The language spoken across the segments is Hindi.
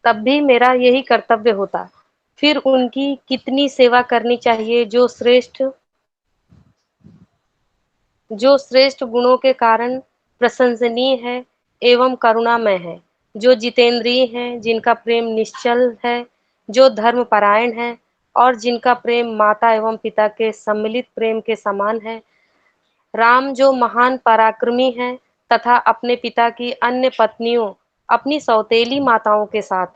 तब भी मेरा यही कर्तव्य होता। फिर उनकी कितनी सेवा करनी चाहिए जो श्रेष्ठ गुणों के कारण प्रशंसनीय है एवं करुणामय है, जो जितेंद्रिय हैं, जिनका प्रेम निश्चल है, जो धर्मपरायण है और जिनका प्रेम माता एवं पिता के सम्मिलित प्रेम के समान है। राम जो महान पराक्रमी हैं तथा अपने पिता की अन्य पत्नियों, अपनी सौतेली माताओं के साथ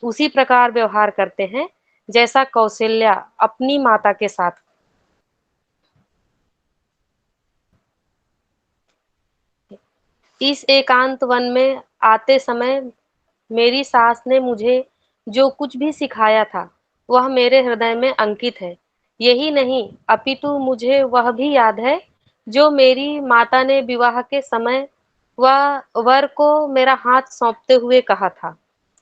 उसी प्रकार व्यवहार करते हैं जैसा कौशल्या अपनी माता के साथ। इस एकांत वन में आते समय मेरी सास ने मुझे जो कुछ भी सिखाया था वह मेरे हृदय में अंकित है। यही नहीं अपितु मुझे वह भी याद है जो मेरी माता ने विवाह के समय वह वर को मेरा हाथ सौंपते हुए कहा था।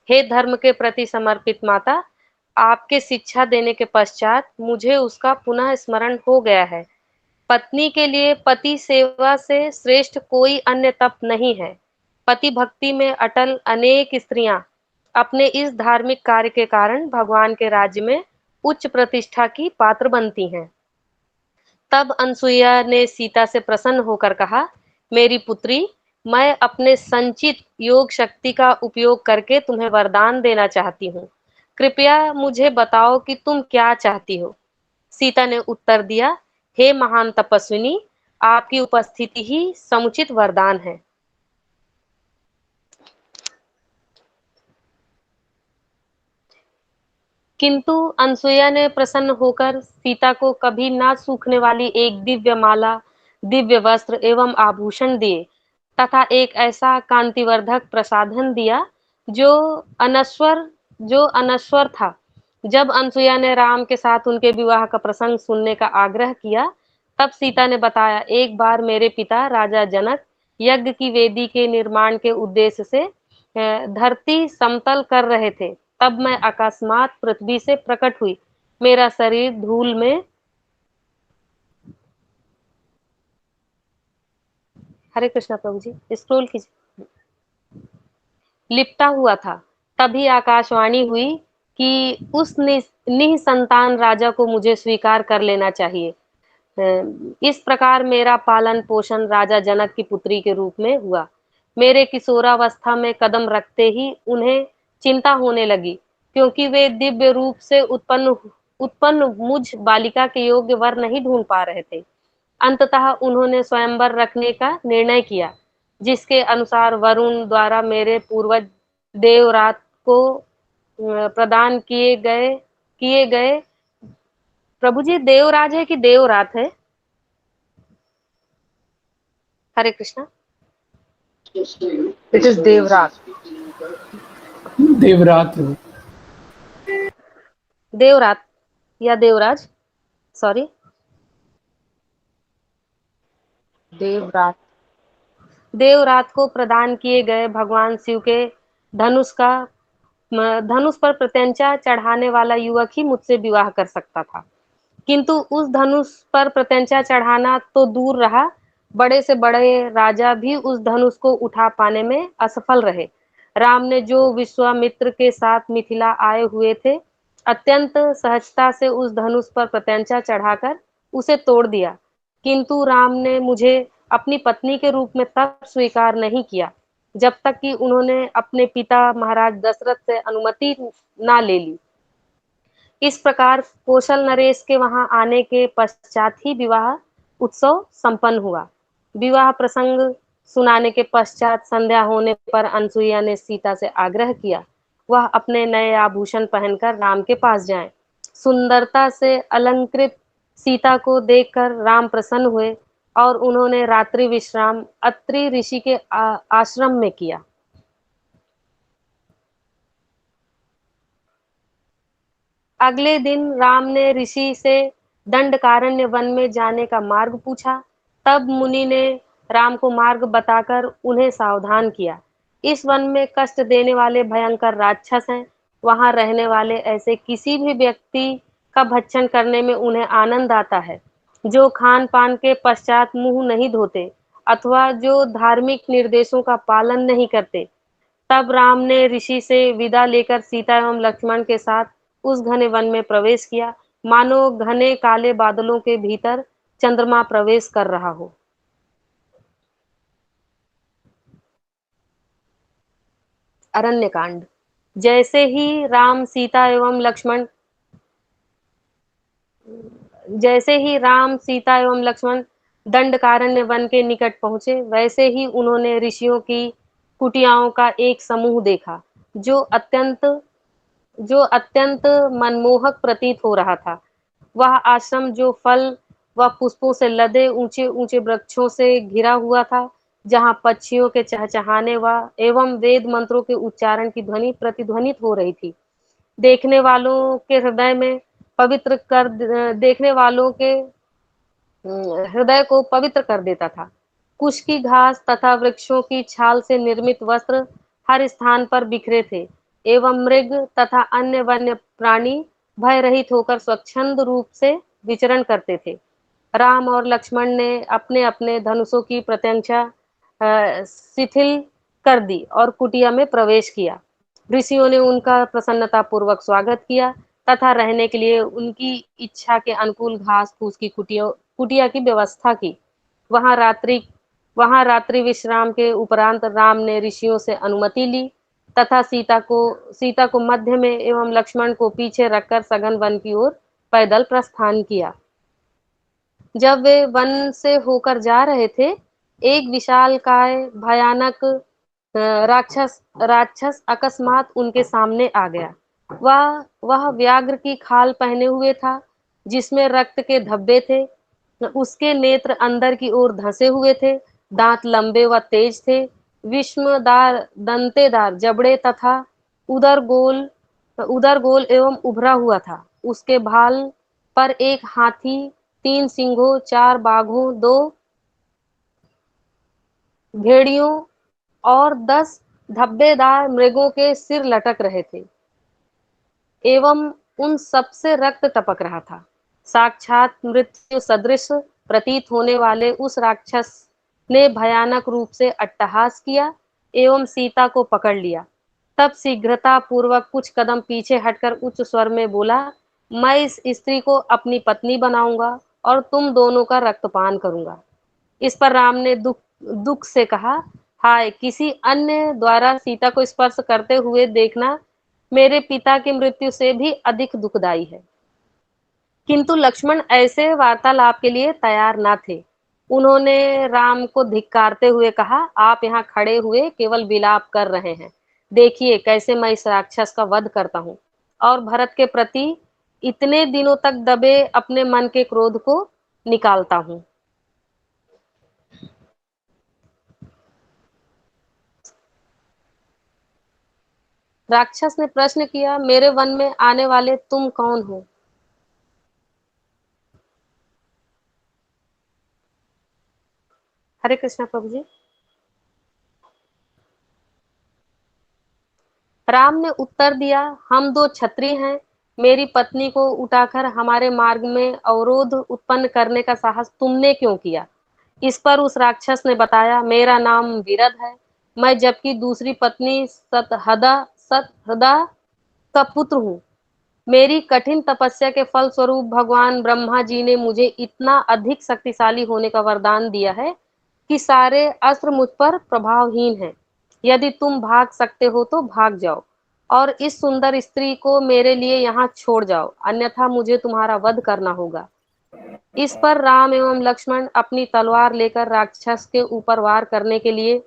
हे धर्म के प्रति समर्पित माता, आपके शिक्षा देने के पश्चात मुझे उसका पुनः स्मरण हो गया है। पत्नी के लिए पति सेवा से श्रेष्ठ कोई अन्य तप नहीं है। पति भक्ति में अटल अनेक स्त्रियां अपने इस धार्मिक कार्य के कारण भगवान के राज्य में उच्च प्रतिष्ठा की पात्र बनती हैं। तब अनसुईया ने सीता से प्रसन्न होकर कहा, मेरी पुत्री, मैं अपने संचित योग शक्ति का उपयोग करके तुम्हें वरदान देना चाहती हूँ। कृपया मुझे बताओ कि तुम क्या चाहती हो। सीता ने उत्तर दिया, हे महान तपस्विनी, आपकी उपस्थिति ही समुचित वरदान है। किंतु अनसुईया ने प्रसन्न होकर सीता को कभी ना सूखने वाली एक दिव्य माला, दिव्य वस्त्र एवं आभूषण दिए तथा एक ऐसा कांतिवर्धक प्रसाधन दिया जो अनश्वर जो अनश्वर था। जब अनसुईया ने राम के साथ उनके विवाह का प्रसंग सुनने का आग्रह किया, तब सीता ने बताया, एक बार मेरे पिता राजा जनक यज्ञ की वेदी के निर्माण के उद्देश्य से धरती समतल कर रहे थे। तब मैं अकस्मात पृथ्वी से प्रकट हुई। मेरा शरीर धूल में, हरे कृष्णा प्रभु जी, स्क्रॉल कीजिए, लिपटा हुआ था। तभी आकाशवाणी हुई कि उस निसंतान राजा को मुझे स्वीकार कर लेना चाहिए। इस प्रकार मेरा पालन पोषण राजा जनक की पुत्री के रूप में हुआ। मेरे किशोरावस्था में कदम रखते ही उन्हें चिंता होने लगी, क्योंकि वे दिव्य रूप से उत्पन्न मुझ बालिका के योग्य वर नहीं ढूंढ पा रहे थे। अंततः उन्होंने स्वयंवर रखने का निर्णय किया, जिसके अनुसार वरुण द्वारा मेरे पूर्वज देवरात को प्रदान किए गए। प्रभु जी, देवराज है कि देवरात है? हरे कृष्णा। It is Devrat. देवरात। देवरात या देवराज, सॉरी, देवरात। देवरात को प्रदान किए गए भगवान शिव के धनुष का धनुष पर प्रत्यंचा चढ़ाने वाला युवक ही मुझसे विवाह कर सकता था। किंतु उस धनुष पर प्रत्यंचा चढ़ाना तो दूर रहा, बड़े से बड़े राजा भी उस धनुष को उठा पाने में असफल रहे। राम ने जो विश्वामित्र के साथ मिथिला आए हुए थे, अत्यंत सहजता से उस धनुष पर प्रत्यंचा चढ़ाकर उसे तोड़ दिया। किंतु राम ने मुझे अपनी पत्नी के रूप में तब स्वीकार नहीं किया जब तक कि उन्होंने अपने पिता महाराज दशरथ से अनुमति ना ले ली। इस प्रकार कौशल नरेश के वहां आने के पश्चात ही विवाह उत्सव संपन्न हुआ। विवाह प्रसंग सुनाने के पश्चात संध्या होने पर अनसुईया ने सीता से आग्रह किया, वह अपने नए आभूषण पहनकर राम के पास जाएं। सुंदरता से अलंकृत सीता को देखकर राम प्रसन्न हुए और उन्होंने रात्रि विश्राम अत्रि ऋषि के आश्रम में किया। अगले दिन राम ने ऋषि से दंडकारण्य वन में जाने का मार्ग पूछा। तब मुनि ने राम को मार्ग बताकर उन्हें सावधान किया। इस वन में कष्ट देने वाले भयंकर राक्षस हैं। वहां रहने वाले ऐसे किसी भी व्यक्ति का भक्षण करने में उन्हें आनंद आता है जो खान पान के पश्चात मुंह नहीं धोते अथवा जो धार्मिक निर्देशों का पालन नहीं करते। तब राम ने ऋषि से विदा लेकर सीता एवं लक्ष्मण के साथ उस घने वन में प्रवेश किया, मानो घने काले बादलों के भीतर चंद्रमा प्रवेश कर रहा हो। अरण्यकांड। जैसे ही राम सीता एवं लक्ष्मण दंडकारण्य वन के निकट पहुंचे, वैसे ही उन्होंने ऋषियों की कुटियाओं का एक समूह देखा, जो अत्यंत जो अत्यंत मनमोहक प्रतीत हो रहा था। वह आश्रम जो फल व पुष्पों से लदे ऊंचे ऊंचे वृक्षों से घिरा हुआ था, जहां पक्षियों के चहचहाने व एवं वेद मंत्रों के उच्चारण की ध्वनि प्रतिध्वनित हो रही थी, देखने वालों के हृदय में पवित्र कर देखने वालों के हृदय को पवित्र कर देता था। कुश की घास तथा वृक्षों की छाल से निर्मित वस्त्र हर स्थान पर बिखरे थे, एवं मृग तथा अन्य वन्य प्राणी भय रहित होकर स्वच्छंद रूप से विचरण करते थे। राम और लक्ष्मण ने अपने अपने धनुषों की प्रत्यंचा शिथिल कर दी और कुटिया में प्रवेश किया। ऋषियों ने उनका प्रसन्नता पूर्वक स्वागत किया तथा रहने के लिए उनकी इच्छा के अनुकूल घास फूस की कुटिया की व्यवस्था की। वहां रात्रि वहां रात्रि विश्राम के उपरांत राम ने ऋषियों से अनुमति ली तथा सीता को मध्य में एवं लक्ष्मण को पीछे रखकर सघन वन की ओर पैदल प्रस्थान किया। जब वे वन से होकर जा रहे थे, एक विशालकाय भयानक राक्षस राक्षस अकस्मात उनके सामने आ गया। वह व्याघ्र की खाल पहने हुए था, जिसमें रक्त के धब्बे थे। उसके नेत्र अंदर की ओर धंसे हुए थे, दांत लंबे व तेज थे, विषमदार दंतेदार जबड़े तथा उदर गोल उदर गोल एवं उभरा हुआ था। उसके भाल पर एक हाथी, 3 सिंहों, 4 बाघों, 2 भेड़ियों और 10 धब्बेदार मृगों के सिर लटक रहे थे एवं उन सबसे रक्त टपक रहा था। साक्षात मृत्यु सदृश प्रतीत होने वाले उस राक्षस ने भयानक रूप से अट्टहास किया एवं सीता को पकड़ लिया। तब शीघ्रता पूर्वक कुछ कदम पीछे हटकर उच्च स्वर में बोला, मैं इस स्त्री को अपनी पत्नी बनाऊंगा और तुम दोनों का रक्तपान करूंगा। इस पर राम ने दुख दुख से कहा, हाय, किसी अन्य द्वारा सीता को स्पर्श करते हुए देखना मेरे पिता की मृत्यु से भी अधिक दुखदाई है। किंतु लक्ष्मण ऐसे वार्तालाप के लिए तैयार न थे। उन्होंने राम को धिक्कारते हुए कहा, आप यहाँ खड़े हुए केवल विलाप कर रहे हैं। देखिए कैसे मैं इस राक्षस का वध करता हूँ और भरत के प्रति इतने दिनों तक दबे अपने मन के क्रोध को निकालता हूँ। राक्षस ने प्रश्न किया, मेरे वन में आने वाले तुम कौन हो? हरे कृष्णा प्रभु जी। राम ने उत्तर दिया, हम 2 क्षत्रिय हैं। मेरी पत्नी को उठाकर हमारे मार्ग में अवरोध उत्पन्न करने का साहस तुमने क्यों किया? इस पर उस राक्षस ने बताया, मेरा नाम विरध है। मैं जबकि दूसरी पत्नी सतहदा का पुत्र हूँ। मेरी कठिन तपस्या के फल स्वरूप भगवान ब्रह्मा जी ने मुझे इतना अधिक शक्तिशाली होने का वरदान दिया है कि सारे अस्त्र मुझ पर प्रभावहीन हैं। यदि तुम भाग सकते हो तो भाग जाओ और इस सुंदर स्त्री को मेरे लिए यहाँ छोड़ जाओ, अन्यथा मुझे तुम्हारा वध करना होगा। इस पर राम एवं लक्ष्मण अपनी तलवार लेकर राक्षस के ऊपर वार करने के लिए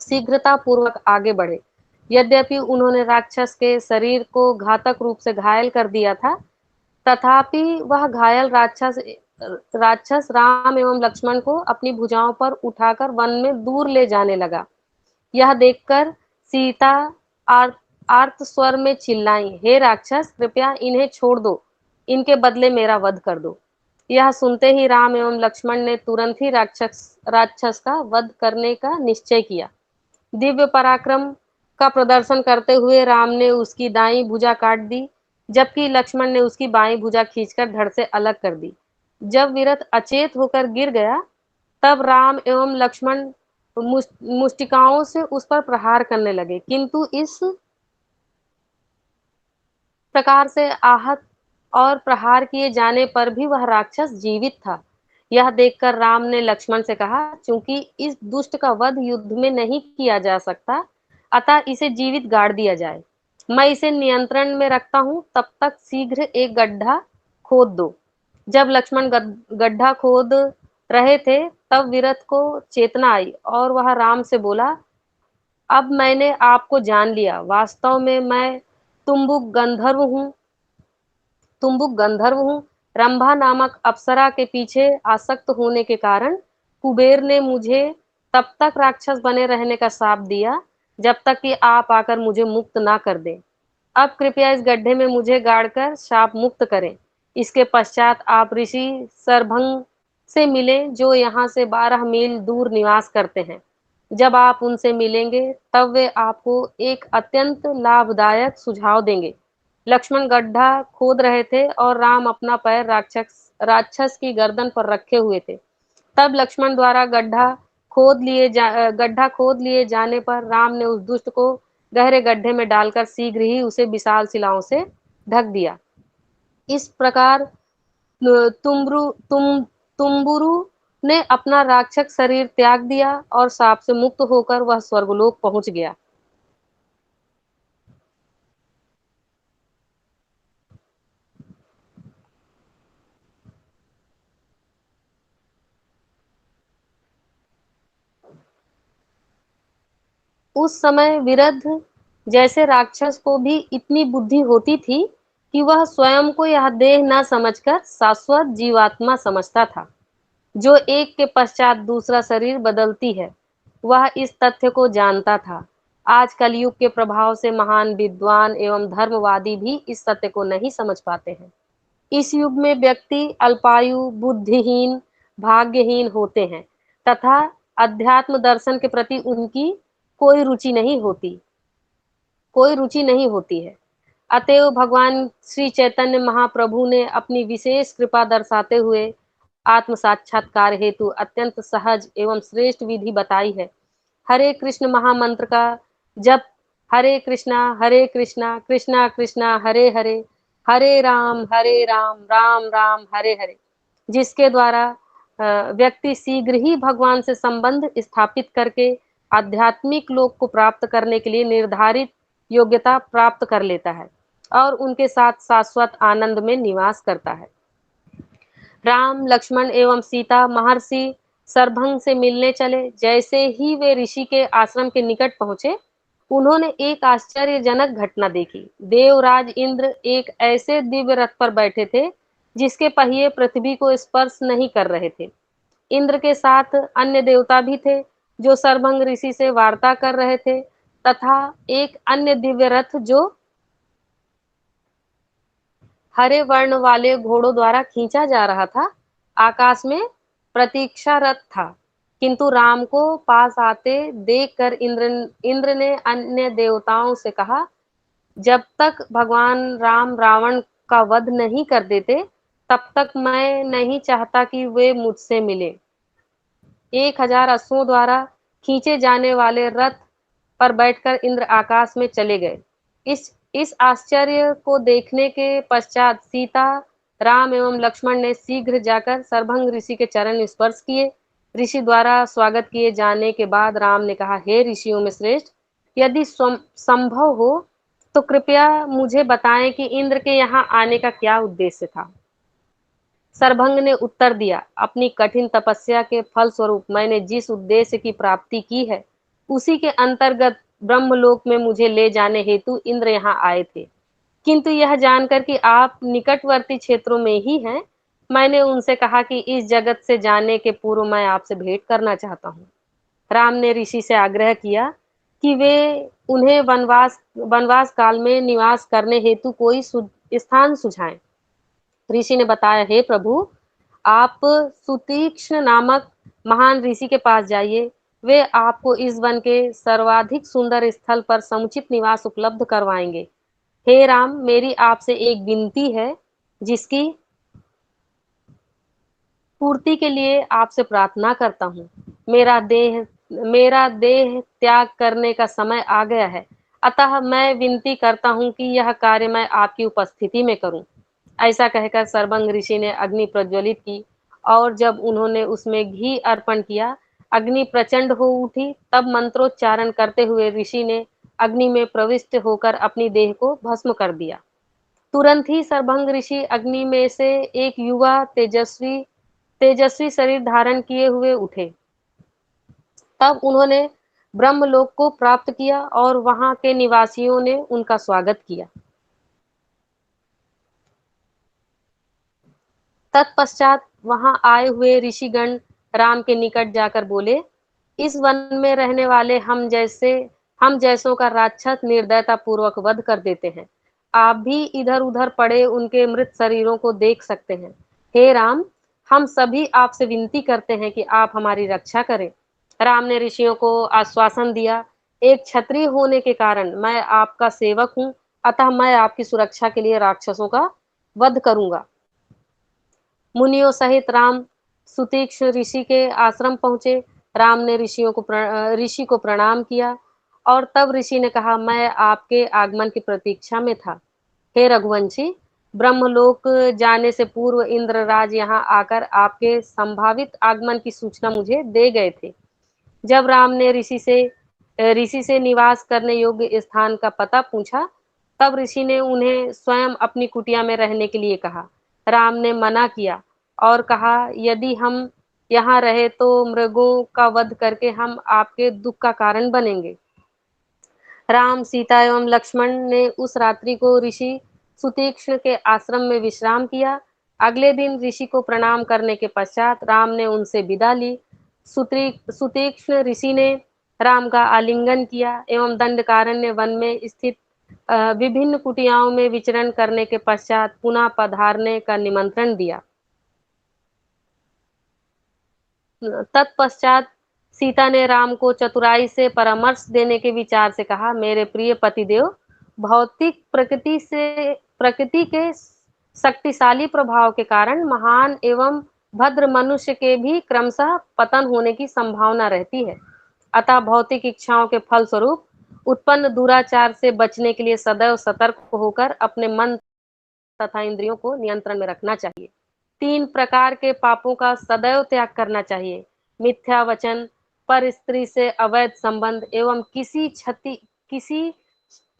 शीघ्रता पूर्वक आगे बढ़े। यद्यपि उन्होंने राक्षस के शरीर को घातक रूप से घायल कर दिया था, तथापि वह घायल राक्षस राम एवं लक्ष्मण को अपनी भुजाओं पर उठाकर वन में दूर ले जाने लगा। यह देखकर सीता आर्त स्वर में चिल्लाई, हे राक्षस, कृपया इन्हें छोड़ दो, इनके बदले मेरा वध कर दो। यह सुनते ही राम एवं लक्ष्मण ने तुरंत ही राक्षस का वध करने का निश्चय किया। दिव्य पराक्रम का प्रदर्शन करते हुए राम ने उसकी दाईं भुजा काट दी, जबकि लक्ष्मण ने उसकी बाईं भुजा खींचकर धड़ से अलग कर दी। जब विरथ अचेत होकर गिर गया, तब राम एवं लक्ष्मण मुष्टिकाओं से उस पर प्रहार करने लगे, किंतु इस प्रकार से आहत और प्रहार किए जाने पर भी वह राक्षस जीवित था। यह देखकर राम ने लक्ष्मण से कहा, चूंकि इस दुष्ट का वध युद्ध में नहीं किया जा सकता, अतः इसे जीवित गाड़ दिया जाए। मैं इसे नियंत्रण में रखता हूं, तब तक शीघ्र एक गड्ढा खोद दो। जब लक्ष्मण गड्ढा खोद रहे थे, तब विरथ को चेतना आई और वह राम से बोला, अब मैंने आपको जान लिया। वास्तव में मैं तुम्बुक गंधर्व हूँ तुम्बुक गंधर्व हूँ। रंभा नामक अप्सरा के पीछे आसक्त होने के कारण कुबेर ने मुझे तब तक राक्षस बने रहने का श्राप दिया, जब तक कि आप आकर मुझे मुक्त ना कर दें। अब कृपया इस गड्ढे में मुझे गाड़कर शाप मुक्त करें। इसके पश्चात आप ऋषि सरभंग से मिलें, जो यहाँ से 12 मील दूर निवास करते हैं। जब आप उनसे मिलेंगे, तब वे आपको एक अत्यंत लाभदायक सुझाव देंगे। लक्ष्मण गड्ढा खोद रहे थे और राम अपना पैर राक्षस राक्षस की गर्दन पर रखे हुए थे। तब लक्ष्मण द्वारा गड्ढा खोद लिए जाने पर राम ने उस दुष्ट को गहरे गड्ढे में डालकर शीघ्र ही उसे विशाल शिलाओं से ढक दिया। इस प्रकार तुमरु तुम तुम्बुरु ने अपना राक्षस शरीर त्याग दिया और साप से मुक्त होकर वह स्वर्गलोक पहुंच गया। उस समय विरध जैसे राक्षस को भी इतनी बुद्धि होती थी कि वह स्वयं को यह देह न समझकर शाश्वत जीवात्मा समझता था, जो एक के पश्चात दूसरा शरीर बदलती है। वह इस तथ्य को जानता था। आज कलयुग के प्रभाव से महान विद्वान एवं धर्मवादी भी इस सत्य को नहीं समझ पाते हैं। इस युग में व्यक्ति अल्पायु, बुद्धिहीन, भाग्यहीन होते हैं तथा अध्यात्म दर्शन के प्रति उनकी कोई रुचि नहीं होती कोई रुचि नहीं होती है। अतएव भगवान श्री चैतन्य महाप्रभु ने अपनी विशेष कृपा दर्शाते हुए आत्म साक्षात्कार हेतु अत्यंत सहज एवं श्रेष्ठ विधि बताई है। हरे कृष्ण महामंत्र का जप हरे कृष्णा कृष्णा कृष्णा हरे हरे, हरे राम राम राम हरे हरे, जिसके द्वारा व्यक्ति शीघ्र ही भगवान से संबंध स्थापित करके आध्यात्मिक लोक को प्राप्त करने के लिए निर्धारित योग्यता प्राप्त कर लेता है और उनके साथ शाश्वत आनंद में निवास करता है। राम, लक्ष्मण एवं सीता महर्षि सरभंग से मिलने चले। जैसे ही वे ऋषि के आश्रम के निकट पहुंचे, उन्होंने एक आश्चर्यजनक घटना देखी। देवराज इंद्र एक ऐसे दिव्य रथ पर बैठे थे जिसके पहिए पृथ्वी को स्पर्श नहीं कर रहे थे। इंद्र के साथ अन्य देवता भी थे जो सरभंग ऋषि से वार्ता कर रहे थे तथा एक अन्य दिव्य रथ जो हरे वर्ण वाले घोड़ों द्वारा खींचा जा रहा था, आकाश में प्रतीक्षा रथ था। किंतु राम को पास आते देखकर इंद्र ने अन्य देवताओं से कहा, जब तक भगवान राम रावण का वध नहीं कर देते, तब तक मैं नहीं चाहता कि वे मुझसे मिले। 1000 अश्वों द्वारा खींचे जाने वाले रथ पर बैठकर इंद्र आकाश में चले गए। इस आश्चर्य को देखने के पश्चात सीता, राम एवं लक्ष्मण ने शीघ्र जाकर सरभंग ऋषि के चरण स्पर्श किए। ऋषि द्वारा स्वागत किए जाने के बाद राम ने कहा, हे ऋषियों में श्रेष्ठ, यदि संभव हो तो कृपया मुझे बताएं कि इंद्र के यहाँ आने का क्या उद्देश्य था। सरभंग ने उत्तर दिया, अपनी कठिन तपस्या के फल स्वरूप मैंने जिस उद्देश्य की प्राप्ति की है, उसी के अंतर्गत ब्रह्मलोक में मुझे ले जाने हेतु इंद्र यहाँ आए थे। किंतु यह जानकर कि आप निकटवर्ती क्षेत्रों में ही हैं, मैंने उनसे कहा कि इस जगत से जाने के पूर्व मैं आपसे भेंट करना चाहता हूँ। राम ने ऋषि से आग्रह किया कि वे उन्हें वनवास काल में निवास करने हेतु कोई स्थान सुझाएं। ऋषि ने बताया, हे प्रभु, आप सुतीक्ष्ण नामक महान ऋषि के पास जाइए। वे आपको इस वन के सर्वाधिक सुंदर स्थल पर समुचित निवास उपलब्ध करवाएंगे। हे राम, मेरी आपसे एक विनती है जिसकी पूर्ति के लिए आपसे प्रार्थना करता हूँ। मेरा देह मेरा देह त्याग करने का समय आ गया है, अतः मैं विनती करता हूँ कि यह कार्य मैं आपकी उपस्थिति में करूँ। ऐसा कहकर सर्वंग ऋषि ने अग्नि प्रज्वलित की और जब उन्होंने उसमें घी अर्पण किया, अग्नि प्रचंड हो उठी। तब मंत्रोच्चारण करते हुए ऋषि ने अग्नि में प्रविष्ट होकर अपनी देह को भस्म कर दिया। तुरंत ही सर्वभंग ऋषि अग्नि में से एक युवा तेजस्वी तेजस्वी शरीर धारण किए हुए उठे। तब उन्होंने ब्रह्मलोक को प्राप्त किया और वहां के निवासियों ने उनका स्वागत किया। तत्पश्चात वहां आए हुए ऋषिगण राम के निकट जाकर बोले, इस वन में रहने वाले हम जैसों का राक्षस निर्दयता पूर्वक वध कर देते हैं। आप भी इधर उधर पड़े उनके मृत शरीरों को देख सकते हैं। हे राम, हम सभी आपसे विनती करते हैं कि आप हमारी रक्षा करें। राम ने ऋषियों को आश्वासन दिया, एक क्षत्रिय होने के कारण मैं आपका सेवक हूं, अतः मैं आपकी सुरक्षा के लिए राक्षसों का वध करूंगा। मुनियों सहित राम सुतीक्ष्ण ऋषि के आश्रम पहुंचे। राम ने ऋषि को प्रणाम किया और तब ऋषि ने कहा, मैं आपके आगमन की प्रतीक्षा में था। हे रघुवंशी, ब्रह्मलोक जाने से पूर्व इंद्रराज यहाँ आकर आपके संभावित आगमन की सूचना मुझे दे गए थे। जब राम ने ऋषि से निवास करने योग्य स्थान का पता पूछा, तब ऋषि ने उन्हें स्वयं अपनी कुटिया में रहने के लिए कहा। राम ने मना किया और कहा, यदि हम यहाँ रहे तो मृगों का वध करके हम आपके दुख का कारण बनेंगे। राम, सीता एवं लक्ष्मण ने उस रात्रि को ऋषि सुतीक्ष्ण के आश्रम में विश्राम किया। अगले दिन ऋषि को प्रणाम करने के पश्चात राम ने उनसे विदा ली। सुतीक्ष्ण ऋषि ने राम का आलिंगन किया एवं दंडकारण्य वन में स्थित विभिन्न कुटियाओं में विचरण करने के पश्चात पुनः पधारने का निमंत्रण दिया। तत्पश्चात सीता ने राम को चतुराई से परामर्श देने के विचार से कहा, मेरे प्रिय पतिदेव, भौतिक प्रकृति के शक्तिशाली प्रभाव के कारण महान एवं भद्र मनुष्य के भी क्रमशः पतन होने की संभावना रहती है। अतः भौतिक इच्छाओं के फलस्वरूप उत्पन्न दुराचार से बचने के लिए सदैव सतर्क होकर अपने मन तथा इंद्रियों को नियंत्रण में रखना चाहिए। 3 प्रकार के पापों का सदैव त्याग करना चाहिए: मिथ्या वचन, पर स्त्री से अवैध संबंध एवं किसी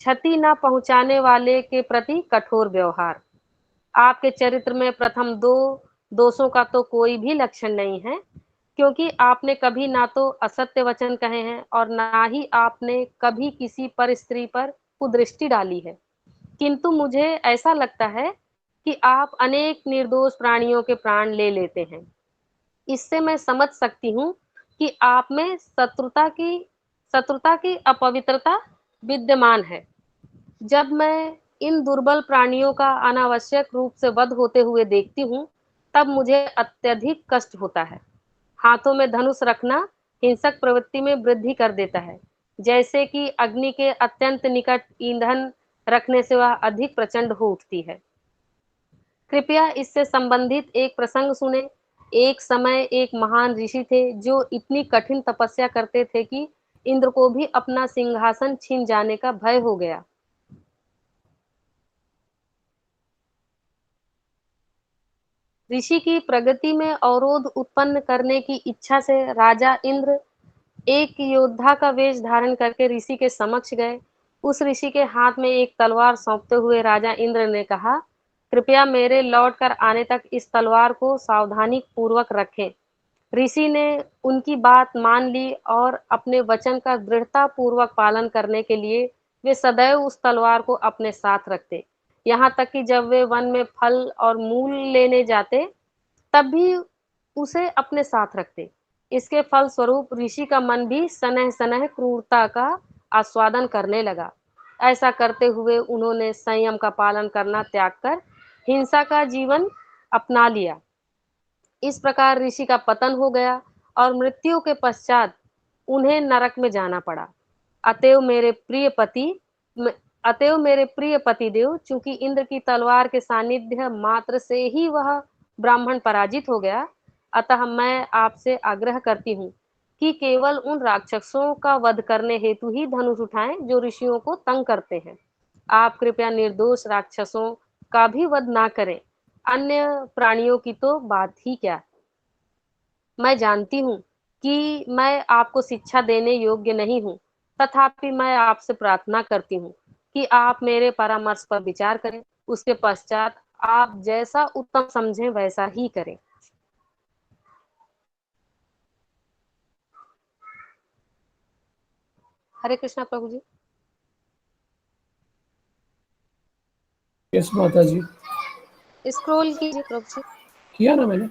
क्षति न पहुंचाने वाले के प्रति कठोर व्यवहार। आपके चरित्र में प्रथम 2 दोषों का तो कोई भी लक्षण नहीं है, क्योंकि आपने कभी ना तो असत्य वचन कहे हैं और ना ही आपने कभी किसी पर स्त्री पर कुदृष्टि डाली है। किंतु मुझे ऐसा लगता है कि आप अनेक निर्दोष प्राणियों के प्राण ले लेते हैं। इससे मैं समझ सकती हूँ कि आप में शत्रुता की अपवित्रता विद्यमान है। जब मैं इन दुर्बल प्राणियों का अनावश्यक रूप से वध होते हुए देखती हूँ, तब मुझे अत्यधिक कष्ट होता है। हाथों में धनुष रखना हिंसक प्रवृत्ति में वृद्धि कर देता है, जैसे कि अग्नि के अत्यंत निकट ईंधन रखने से वह अधिक प्रचंड हो उठती है। कृपया इससे संबंधित एक प्रसंग सुने। एक समय एक महान ऋषि थे जो इतनी कठिन तपस्या करते थे कि इंद्र को भी अपना सिंहासन छीन जाने का भय हो गया। ऋषि की प्रगति में अवरोध उत्पन्न करने की इच्छा से राजा इंद्र एक योद्धा का वेश धारण करके ऋषि के समक्ष गए। उस ऋषि के हाथ में एक तलवार सौंपते हुए राजा इंद्र ने कहा, कृपया मेरे लौट कर आने तक इस तलवार को सावधानी पूर्वक रखें। ऋषि ने उनकी बात मान ली और अपने वचन का दृढ़ता पूर्वक पालन करने के लिए वे सदैव उस तलवार को अपने साथ रखते। यहाँ तक कि जब वे वन में फल और मूल लेने जाते, तब भी उसे अपने साथ रखते। इसके फल स्वरूप ऋषि का मन भी सनह सनह क्रूरता का आस्वादन करने लगा। ऐसा करते हुए उन्होंने संयम का पालन करना त्याग कर हिंसा का जीवन अपना लिया। इस प्रकार ऋषि का पतन हो गया और मृत्यु के पश्चात उन्हें नरक में जाना पड़ा। अतएव मेरे प्रिय पति अतएव मेरे प्रिय पतिदेव, चूंकि इंद्र की तलवार के सानिध्य मात्र से ही वह ब्राह्मण पराजित हो गया, अतः मैं आपसे आग्रह करती हूँ कि केवल उन राक्षसों का वध करने हेतु ही धनुष उठाएं जो ऋषियों को तंग करते हैं। आप कृपया निर्दोष राक्षसों का भी वध ना करें, अन्य प्राणियों की तो बात ही क्या। मैं जानती हूँ कि मैं आपको शिक्षा देने योग्य नहीं हूँ, तथापि मैं आपसे प्रार्थना करती हूँ कि आप मेरे परामर्श पर विचार करें, उसके पश्चात आप जैसा उत्तम समझें वैसा ही करें। हरे कृष्णा प्रभु जी। यस माता जी। स्क्रॉल कीजिए प्रभु जी। किया ना मैंने।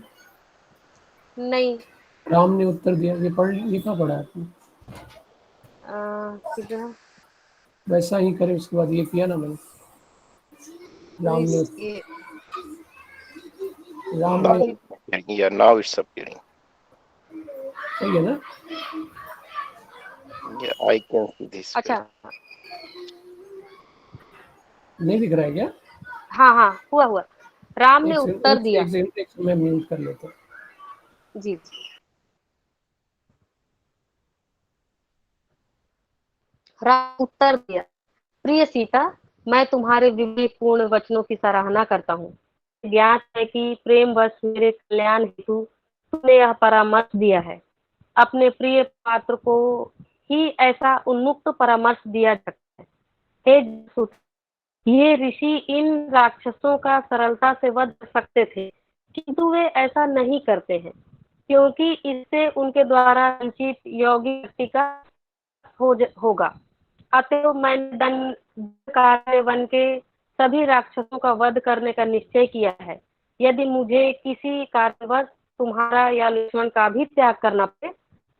नहीं। राम ने उत्तर दिया, ये पढ़, ये कहाँ पढ़ा आपने? किधर? वैसा ही करें, उसके बाद ये किया ना मैंने। राम ने ये राम Now, ने yeah, now it's appearing. सही है ना? Yeah, I can see this अच्छा, page. नहीं दिख रहा है क्या? हाँ हाँ, हुआ। राम ने एक उत्तर सेकंड, दिया। एक सेकंड मैं म्यूट कर लेता हूँ। जी जी। राम उत्तर दिया, प्रिय सीता, मैं तुम्हारे विवेकपूर्ण वचनों की सराहना करता हूँ। ज्ञात है कि प्रेमवश मेरे कल्याण हेतु तुमने यह परामर्श दिया है। अपने प्रिय पात्र को ही ऐसा उन्मुक्त परामर्श दिया जाता है। हे सुत, ये ऋषि इन राक्षसों का सरलता से वध कर सकते थे, किंतु वे ऐसा नहीं करते हैं, क्योंकि इससे उनके द्वारा वंचित योगी व्यक्ति का होगा। अतएव मैंने दंड वन के सभी राक्षसों का वध करने का निश्चय किया है। यदि मुझे किसी कारणवश तुम्हारा या लक्ष्मण का भी त्याग करना पड़े,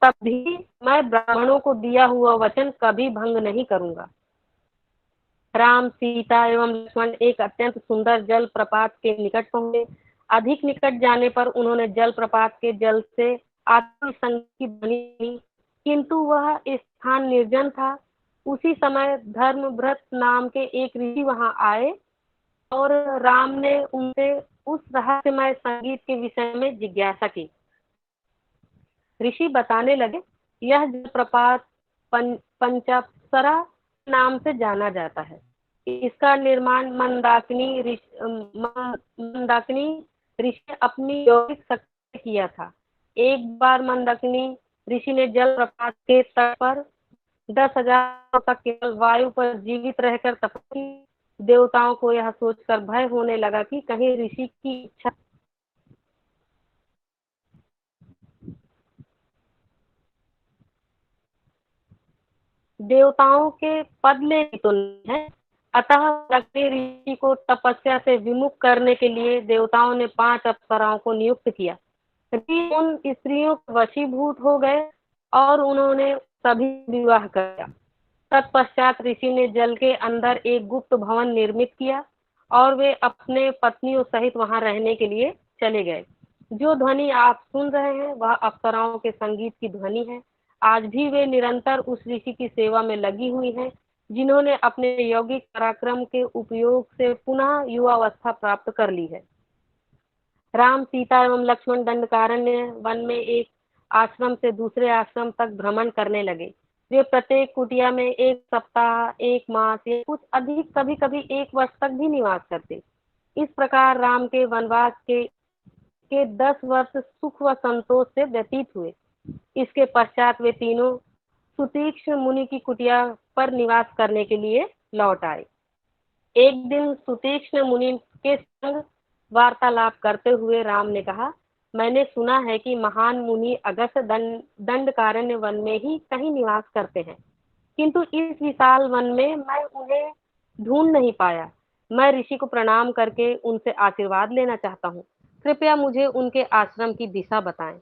तब भी मैं ब्राह्मणों को दिया हुआ वचन कभी भंग नहीं करूंगा। राम, सीता एवं लक्ष्मण एक अत्यंत सुंदर जल प्रपात के निकट पहुंचे। अधिक निकट जाने पर उन्होंने जल प्रपात के जल से आत्मसंग की ध्वनि सुनी, किंतु वह स्थान निर्जन था। उसी समय धर्मव्रत नाम के एक ऋषि वहां आए और राम ने उनसे उस रहस्यमय संगीत के विषय में जिज्ञासा की। ऋषि बताने लगे, यह जलप्रपात पंचाप्सरा नाम से जाना जाता है। इसका निर्माण मंदाकिनी ऋषि अपनी यौगिक शक्ति से किया था। एक बार मंदाकिनी ऋषि ने जलप्रपात के तट पर 10,000 तक केवल वायु पर जीवित रहकर तपस्या की। देवताओं को यह सोचकर भय होने लगा कि कहीं ऋषि की इच्छा देवताओं के पद में ही तो नहीं है। अतः अग्नि ऋषि को तपस्या से विमुख करने के लिए देवताओं ने 5 अप्सराओं को नियुक्त किया। ऋषि उन स्त्रियों के वशीभूत हो गए और उन्होंने सभी विवाह किया। तत्पश्चात ऋषि ने जल के अंदर एक गुप्त भवन निर्मित किया और वे अपने पत्नियों सहित वहां रहने के लिए चले गए। जो ध्वनि आप सुन रहे हैं वह अप्सराओं के संगीत की ध्वनि है। आज भी वे निरंतर उस ऋषि की सेवा में लगी हुई हैं, जिन्होंने अपने यौगिक पराक्रम के उपयोग से पुनः युवावस्था प्राप्त कर ली है। राम, सीता एवं लक्ष्मण दंडकारण्य वन में एक आश्रम से दूसरे आश्रम तक भ्रमण करने लगे। वे प्रत्येक कुटिया में 1 सप्ताह, 1 मास या कुछ अधिक, कभी कभी 1 वर्ष तक भी निवास करते। इस प्रकार राम के वनवास के 10 वर्ष सुख व संतोष से व्यतीत हुए। इसके पश्चात वे तीनों सुतीक्ष्ण मुनि की कुटिया पर निवास करने के लिए लौट आए। एक दिन सुतीक्ष्ण मुनि के संग वार्तालाप करते हुए राम ने कहा, मैंने सुना है कि महान मुनि अगस्त दंडकारण्य वन में ही कहीं निवास करते हैं, किंतु इस विशाल वन में मैं उन्हें ढूंढ नहीं पाया। मैं ऋषि को प्रणाम करके उनसे आशीर्वाद लेना चाहता हूँ। कृपया मुझे उनके आश्रम की दिशा बताएं।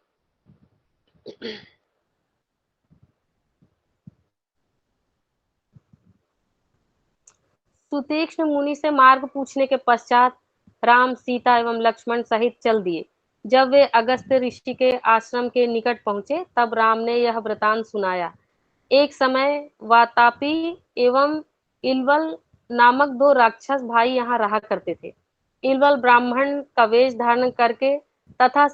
सुतीक्ष्ण मुनि से मार्ग पूछने के पश्चात राम, सीता एवं लक्ष्मण सहित चल दिए। जब वे अगस्त ऋषि के आश्रम के निकट पहुंचे, तब राम ने यह वृतांत सुनाया। एक समय वातापी एवं इलवल नामक 2 राक्षस भाई यहाँ रहा करते थे। इलवल ब्राह्मण का वेश धारण करके तथा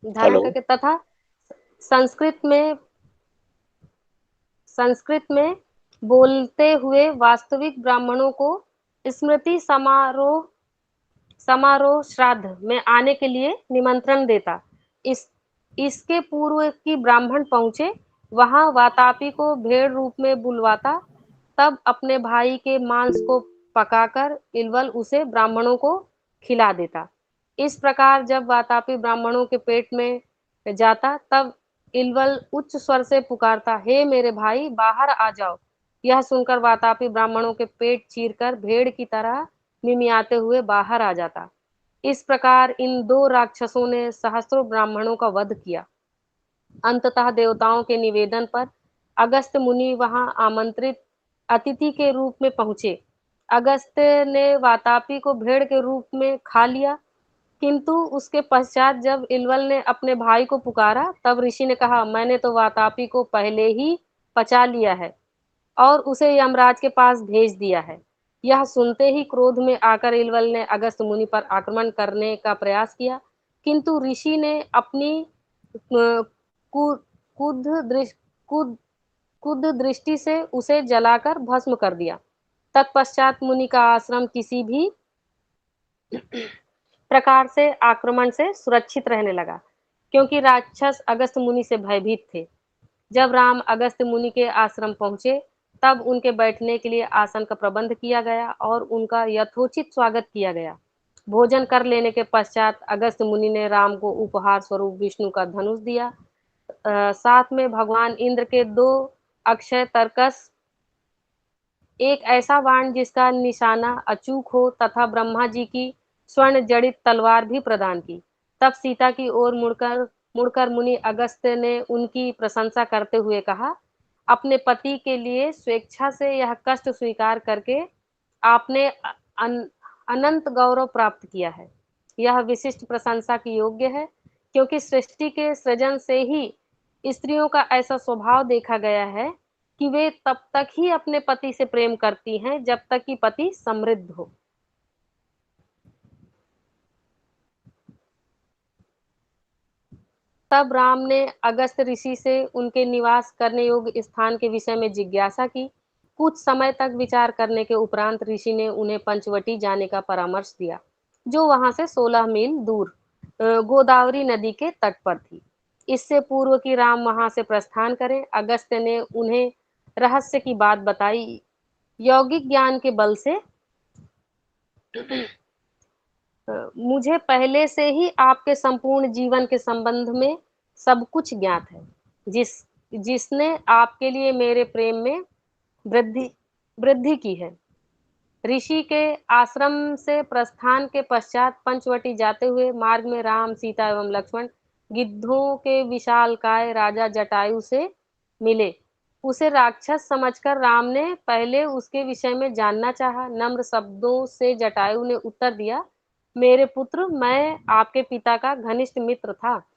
धारण हेलो। करके, तथा संस्कृत में संस्कृत में बोलते हुए वास्तविक ब्राह्मणों को स्मृति समारोह श्राद्ध में आने के लिए निमंत्रण देता। इसके पूर्व कि ब्राह्मण पहुंचे, वहां वातापी को भेड़ रूप में बुलवाता, तब अपने भाई के मांस को पकाकर इलवल उसे ब्राह्मणों को खिला देता। इस प्रकार जब वातापी ब्राह्मणों के पेट में जाता, तब इलवल उच्च स्वर से पुकारता, हे मेरे भाई, बाहर आ जाओ। यह सुनकर वातापी ब्राह्मणों के पेट चीरकर भेड़ की तरह मिमियाते हुए बाहर आ जाता। इस प्रकार इन दो राक्षसों ने सहस्रों ब्राह्मणों का वध किया। अंततः देवताओं के निवेदन पर अगस्त्य मुनि वहां आमंत्रित अतिथि के रूप में पहुंचे। अगस्त्य ने वातापी को भेड़ के रूप में खा लिया, किंतु उसके पश्चात जब इलवल ने अपने भाई को पुकारा, तब ऋषि ने कहा, मैंने तो वातापी को पहले ही पचा लिया है और उसे यमराज के पास भेज दिया है। यह सुनते ही क्रोध में आकर इलवल ने अगस्त्य मुनि पर आक्रमण करने का प्रयास किया, किंतु ऋषि ने अपनी कुद दृष्टि से उसे जलाकर भस्म कर दिया। तत्पश्चात मुनि का आश्रम किसी भी प्रकार से आक्रमण से सुरक्षित रहने लगा, क्योंकि राक्षस अगस्त्य मुनि से भयभीत थे। जब राम अगस्त्य मुनि के आश्रम पहुंचे, तब उनके बैठने के लिए आसन का प्रबंध किया गया और उनका यथोचित स्वागत किया गया। भोजन कर लेने के पश्चात अगस्त्य मुनि ने राम को उपहार स्वरूप विष्णु का धनुष दिया। साथ में भगवान इंद्र के 2 अक्षय तरकस, एक ऐसा बाण जिसका निशाना अचूक हो, तथा ब्रह्मा जी की स्वर्ण जड़ित तलवार भी प्रदान की। तब सीता की ओर मुड़कर मुनि अगस्त्य ने उनकी प्रशंसा करते हुए कहा, अपने पति के लिए स्वेच्छा से यह कष्ट स्वीकार करके आपने अनंत गौरव प्राप्त किया है। यह विशिष्ट प्रशंसा की योग्य है, क्योंकि सृष्टि के सृजन से ही स्त्रियों का ऐसा स्वभाव देखा गया है कि वे तब तक ही अपने पति से प्रेम करती हैं जब तक कि पति समृद्ध हो। तब राम ने अगस्त्य ऋषि से उनके निवास करने योग्य स्थान के विषय में जिज्ञासा की। कुछ समय तक विचार करने के उपरांत ऋषि ने उन्हें पंचवटी जाने का परामर्श दिया, जो वहां से 16 मील दूर गोदावरी नदी के तट पर थी। इससे पूर्व कि राम वहां से प्रस्थान करें, अगस्त्य ने उन्हें रहस्य की बात बताई। यौगिक ज्ञान के बल से मुझे पहले से ही आपके संपूर्ण जीवन के संबंध में सब कुछ ज्ञात है, जिसने आपके लिए मेरे प्रेम में वृद्धि की है। ऋषि के आश्रम से प्रस्थान के पश्चात पंचवटी जाते हुए मार्ग में राम, सीता एवं लक्ष्मण गिद्धों के विशालकाय राजा जटायु से मिले। उसे राक्षस समझकर राम ने पहले उसके विषय में जानना चाहा। नम्र शब्दों से जटायु ने उत्तर दिया, मेरे पुत्र, मैं आपके पिता का घनिष्ठ मित्र था।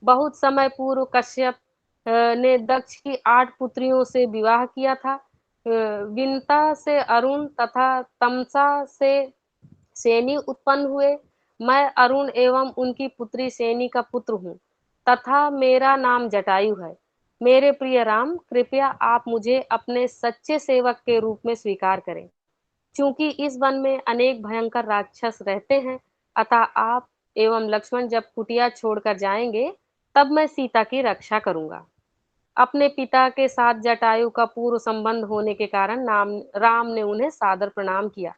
बहुत समय पूर्व कश्यप ने दक्ष की 8 पुत्रियों से विवाह किया था। विंता से अरुण तथा तमसा से सेनी उत्पन्न हुए। मैं अरुण एवं उनकी पुत्री सेनी का पुत्र हूँ, तथा मेरा नाम जटायु है। मेरे प्रिय राम, कृपया आप मुझे अपने सच्चे सेवक के रूप में स्वीकार करें। चूंकि इस वन में अनेक भयंकर राक्षस रहते हैं, अतः आप एवं लक्ष्मण जब कुटिया छोड़कर जाएंगे, तब मैं सीता की रक्षा करूंगा। अपने पिता के साथ जटायु का पूर्व संबंध होने के कारण राम ने उन्हें सादर प्रणाम किया।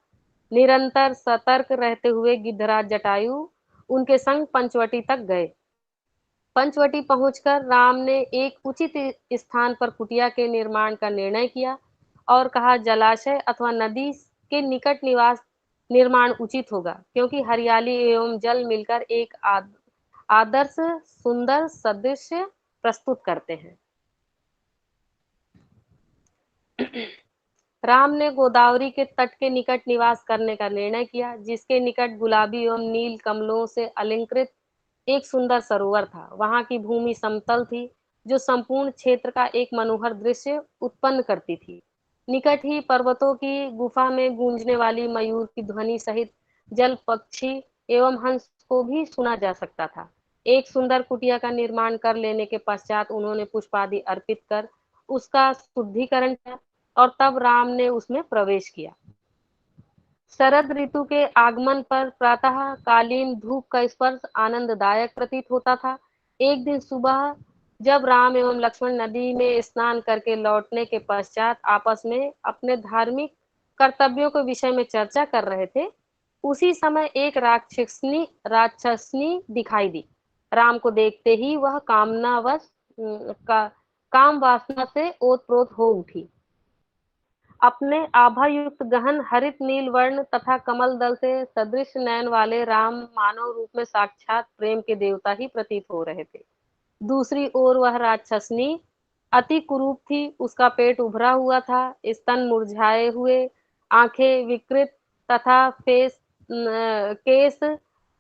निरंतर सतर्क रहते हुए गिद्धराज जटायु उनके संग पंचवटी तक गए। पंचवटी पहुंचकर राम ने एक उचित स्थान पर कुटिया के निर्माण का निर्णय किया और कहा, जलाशय अथवा नदी के निकट निवास निर्माण उचित होगा, क्योंकि हरियाली एवं जल मिलकर एक आदर्श सुंदर सदृश्य प्रस्तुत करते हैं। राम ने गोदावरी के तट के निकट निवास करने का निर्णय किया, जिसके निकट गुलाबी एवं नील कमलों से अलंकृत एक सुंदर सरोवर था। वहां की भूमि समतल थी, जो संपूर्ण क्षेत्र का एक मनोहर दृश्य उत्पन्न करती थी। निकट ही पर्वतों की गुफा में गूंजने वाली मयूर की ध्वनि सहित जल पक्षी एवं हंस को भी सुना जा सकता था। एक सुंदर कुटिया का निर्माण कर लेने के पश्चात उन्होंने पुष्पादि अर्पित कर उसका शुद्धिकरण किया और तब राम ने उसमें प्रवेश किया। शरद ऋतु के आगमन पर प्रातः कालीन धूप का स्पर्श आनंददायक प्रतीत होता था। एक दिन सुबह जब राम एवं लक्ष्मण नदी में स्नान करके लौटने के पश्चात आपस में अपने धार्मिक कर्तव्यों के विषय में चर्चा कर रहे थे, उसी समय एक राक्षसनी दिखाई दी। राम को देखते ही वह काम वासना से ओतप्रोत हो उठी। अपने आभायुक्त गहन हरित नील वर्ण तथा कमल दल से सदृश नयन वाले राम मानव रूप में साक्षात प्रेम के देवता ही प्रतीत हो रहे थे। दूसरी ओर वह राक्षसनी अति कुरूप थी। उसका पेट उभरा हुआ था, स्तन मुरझाए हुए, आंखें विकृत तथा केस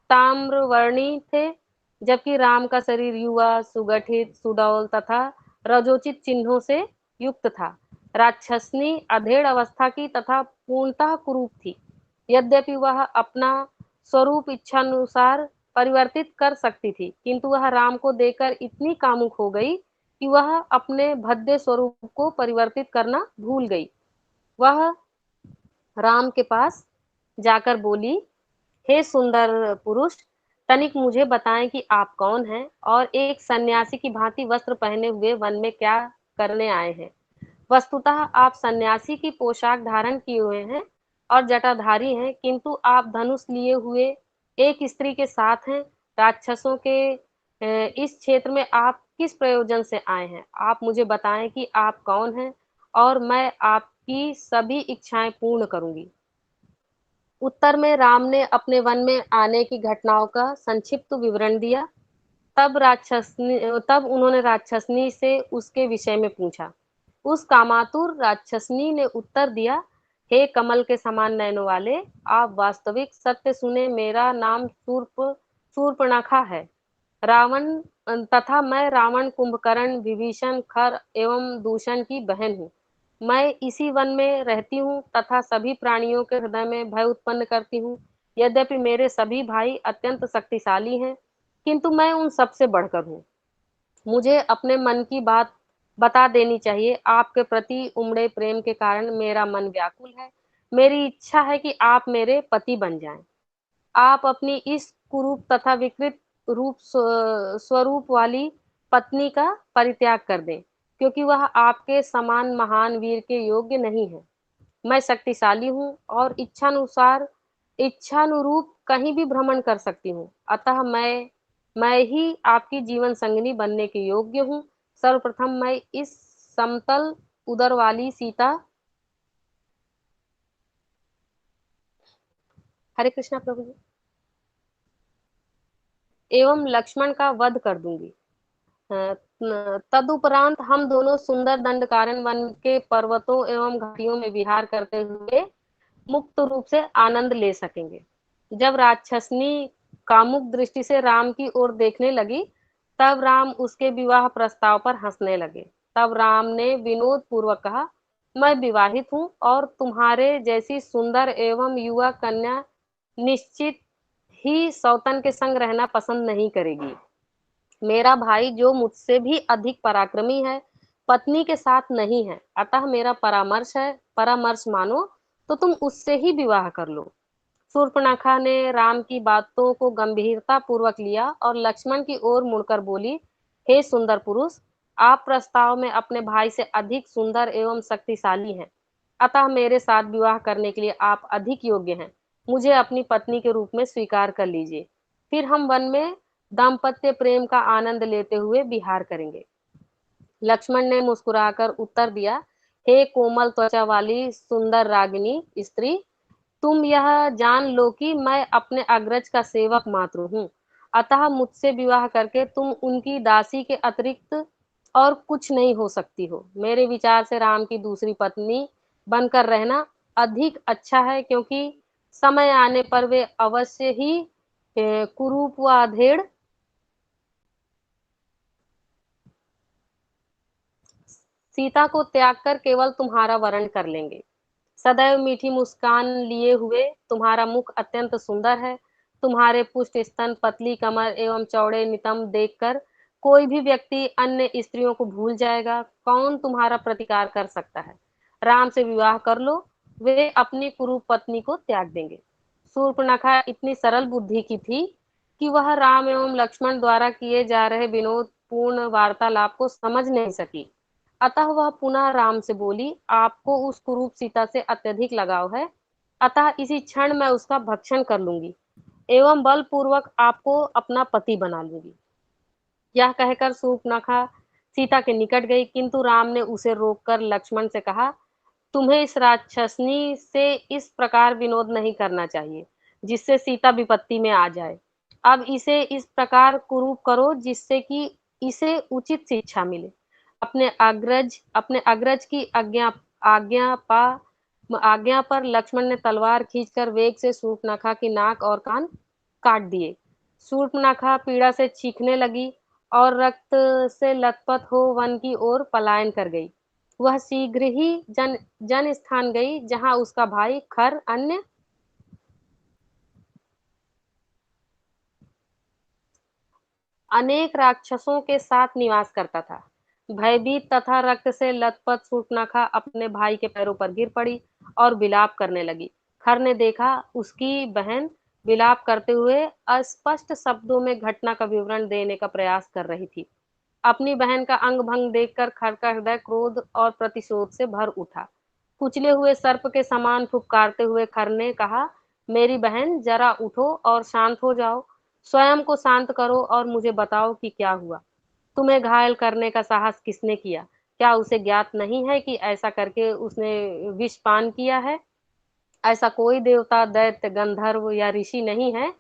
ताम्रवर्णी थे, जबकि राम का शरीर युवा, सुगठित, सुडौल तथा रजोचित चिन्हों से युक्त था। राक्षसनी अधेड़ अवस्था की तथा पूर्णतः कुरूप थी। यद्यपि वह अपना स्वरूप इच्छानुसार परिवर्तित कर सकती थी, किंतु वह राम को देखकर इतनी कामुक हो गई कि वह अपने भद्दे स्वरूप को परिवर्तित करना भूल गई। वह राम के पास जाकर बोली, हे सुंदर पुरुष, तनिक मुझे बताएं कि आप कौन हैं और एक सन्यासी की भांति वस्त्र पहने हुए वन में क्या करने आए हैं। वस्तुतः आप सन्यासी की पोशाक धारण किए हुए हैं और जटाधारी हैं, किंतु आप धनुष लिए हुए एक स्त्री के साथ हैं। राक्षसों के इस क्षेत्र में आप किस प्रयोजन से आए हैं? आप मुझे बताएं कि आप कौन हैं और मैं आपकी सभी इच्छाएं पूर्ण करूंगी। उत्तर में राम ने अपने वन में आने की घटनाओं का संक्षिप्त विवरण दिया। तब उन्होंने राक्षसनी से उसके विषय में पूछा। उस कामातुर राक्षसनी ने उत्तर दिया, हे कमल के समान नयनों वाले, आप वास्तविक सत्य सुने। मेरा नाम शूर्पणखा है। रावण तथा मैं रावण, कुंभकर्ण, विभीषण, खर एवं दूषण की बहन हूँ। मैं इसी वन में रहती हूँ तथा सभी प्राणियों के हृदय में भय उत्पन्न करती हूँ। यद्यपि मेरे सभी भाई अत्यंत शक्तिशाली हैं, किंतु मैं उन सबसे बढ़कर हूँ। मुझे अपने मन की बात बता देनी चाहिए। आपके प्रति उमड़े प्रेम के कारण मेरा मन व्याकुल है। मेरी इच्छा है कि आप मेरे पति बन जाएं। आप अपनी इस कुरूप तथा विकृत स्वरूप वाली पत्नी का परित्याग कर दें, क्योंकि वह आपके समान महान वीर के योग्य नहीं है। मैं शक्तिशाली हूँ और इच्छानुरूप कहीं भी भ्रमण कर सकती हूँ, अतः मैं ही आपकी जीवन संगिनी बनने के योग्य हूँ। सर्वप्रथम मैं इस समतल उदर वाली सीता, हरे कृष्णा प्रभु जी, एवं लक्ष्मण का वध कर दूंगी। तदुपरांत हम दोनों सुंदर दंडकारण्य वन के पर्वतों एवं घाटियों में विहार करते हुए मुक्त रूप से आनंद ले सकेंगे। जब राक्षसनी कामुक दृष्टि से राम की ओर देखने लगी, तब राम उसके विवाह प्रस्ताव पर हंसने लगे। तब राम ने विनोद पूर्वक कहा, मैं विवाहित हूँ और तुम्हारे जैसी सुंदर एवं युवा कन्या निश्चित ही सौतन के संग रहना पसंद नहीं करेगी। मेरा भाई जो मुझसे भी अधिक पराक्रमी है, पत्नी के साथ नहीं है, अतः मेरा परामर्श मानो तो तुम उससे ही विवाह कर लो। शूर्पणखा ने राम की बातों को गंभीरता पूर्वक लिया और लक्ष्मण की ओर मुड़कर बोली, हे सुंदर पुरुष, आप प्रस्ताव में अपने भाई से अधिक सुंदर एवं शक्तिशाली हैं, अतः मेरे साथ विवाह करने के लिए आप अधिक योग्य हैं। मुझे अपनी पत्नी के रूप में स्वीकार कर लीजिए, फिर हम वन में दाम्पत्य प्रेम का आनंद लेते हुए विहार करेंगे। लक्ष्मण ने मुस्कुराकर उत्तर दिया, हे कोमल त्वचा वाली सुंदर रागिनी स्त्री, तुम यह जान लो कि मैं अपने अग्रज का सेवक मात्र हूँ, अतः मुझसे विवाह करके तुम उनकी दासी के अतिरिक्त और कुछ नहीं हो सकती हो। मेरे विचार से राम की दूसरी पत्नी बनकर रहना अधिक अच्छा है, क्योंकि समय आने पर वे अवश्य ही कुरूप व अधेड़ सीता को त्याग कर केवल तुम्हारा वरण कर लेंगे। सदैव मीठी मुस्कान लिए हुए तुम्हारा मुख अत्यंत सुंदर है। तुम्हारे पुष्ट स्तन, पतली कमर एवं चौड़े नितंब देखकर कोई भी व्यक्ति अन्य स्त्रियों को भूल जाएगा। कौन तुम्हारा प्रतिकार कर सकता है? राम से विवाह कर लो, वे अपनी कुरूप पत्नी को त्याग देंगे। शूर्पणखा इतनी सरल बुद्धि की थी कि वह राम एवं लक्ष्मण द्वारा किए जा रहे विनोद पूर्ण वार्तालाप को समझ नहीं सकी। अतः वह पुनः राम से बोली, आपको उस कुरूप सीता से अत्यधिक लगाव है, अतः इसी क्षण मैं उसका भक्षण कर लूंगी एवं बलपूर्वक आपको अपना पति बना लूंगी। यह कहकर शूर्पणखा सीता के निकट गई, किंतु राम ने उसे रोककर लक्ष्मण से कहा, तुम्हें इस राक्षसनी से इस प्रकार विनोद नहीं करना चाहिए जिससे सीता विपत्ति में आ जाए। अब इसे इस प्रकार कुरूप करो जिससे कि इसे उचित शिक्षा मिले। अपने अग्रज की आज्ञा पर लक्ष्मण ने तलवार खींचकर वेग से शूर्पणखा की नाक और कान काट दिए। शूर्पणखा पीड़ा से चीखने लगी और रक्त से लथपथ हो वन की ओर पलायन कर गई। वह शीघ्र ही जन स्थान गई जहां उसका भाई खर अन्य अनेक राक्षसों के साथ निवास करता था। भयभीत तथा रक्त से लथपथ शूर्पणखा अपने भाई के पैरों पर गिर पड़ी और विलाप करने लगी। खर ने देखा उसकी बहन विलाप करते हुए अस्पष्ट शब्दों में घटना का विवरण देने का प्रयास कर रही थी। अपनी बहन का अंग भंग देखकर खर का हृदय क्रोध और प्रतिशोध से भर उठा। कुचले हुए सर्प के समान फुफकारते हुए खर ने कहा, मेरी बहन जरा उठो और शांत हो जाओ। स्वयं को शांत करो और मुझे बताओ कि क्या हुआ। तुम्हें घायल करने का साहस किसने किया? क्या उसे ज्ञात नहीं है कि ऐसा करके उसने विष पान किया है? ऐसा कोई देवता, दैत्य, गंधर्व या ऋषि नहीं है